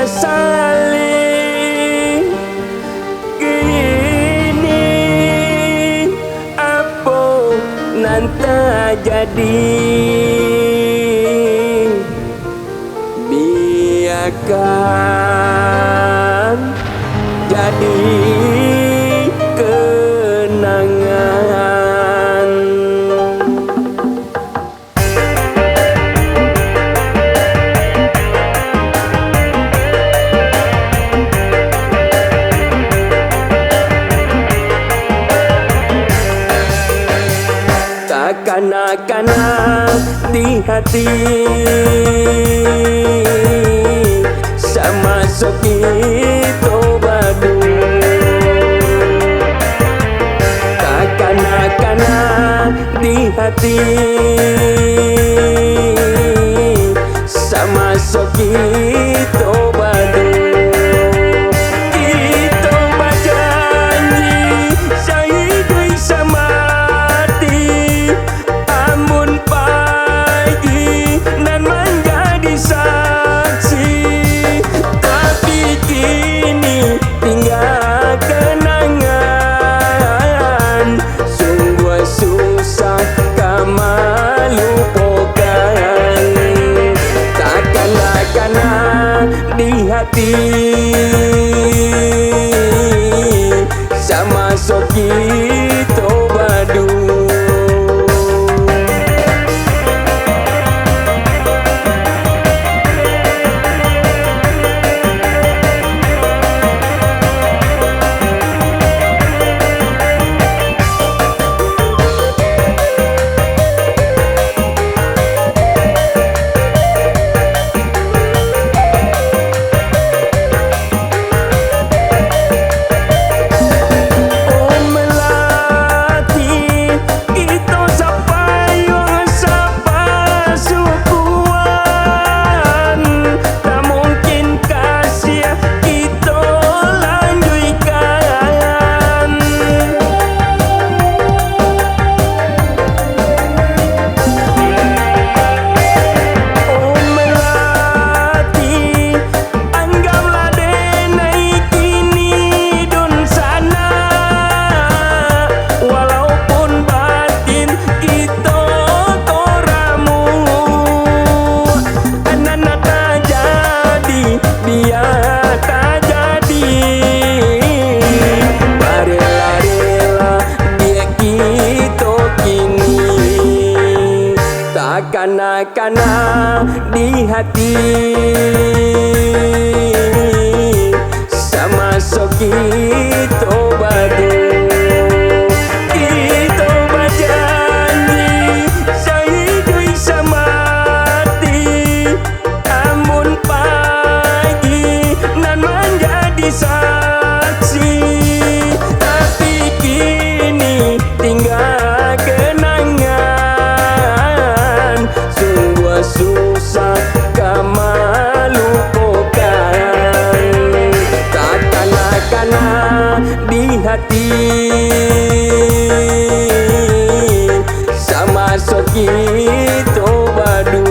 saling gini apa nanti jadi biarkan jadi kenangan. Kanak-kanak di hati sama Sokito Badu. Kanak-kanak di hati sama Sokito Badu. Di hati sama Sokito Badu. Kanak-kanak di hati sama Sokito Badu. Kita berjanji sehidui semati, amun pagi nan menjadi saksi. Tapi kini tinggal kenangan, sungguh susah kama lupakan. Tak kanak-kanak di hati sama Sokito Badu.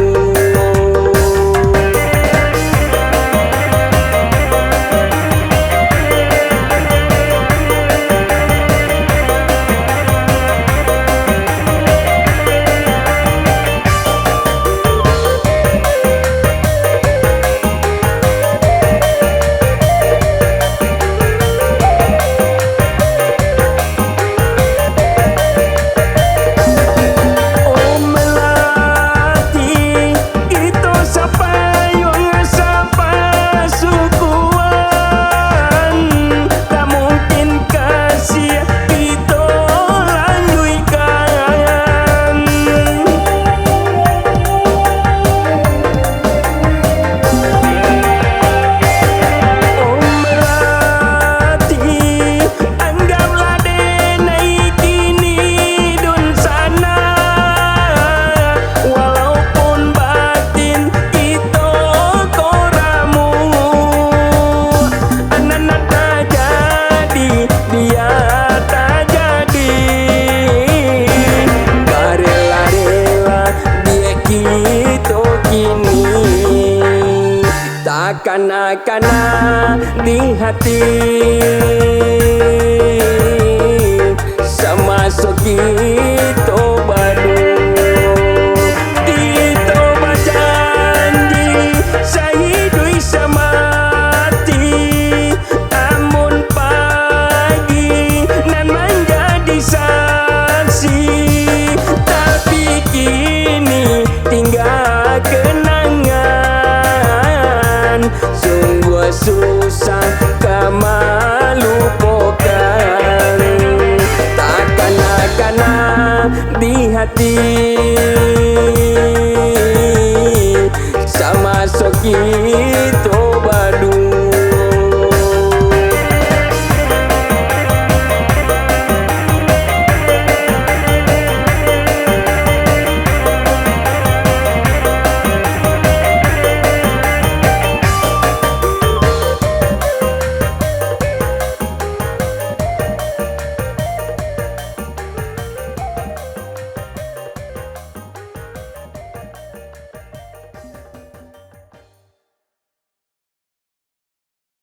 Oh kena di hati sama Sogito Badu. Kita berjanji sahidui samati, amun pagi nan menjadi saksi. Tapi kini tinggal kenangan, sungguh susah kemalupokan. Takkan kena di hati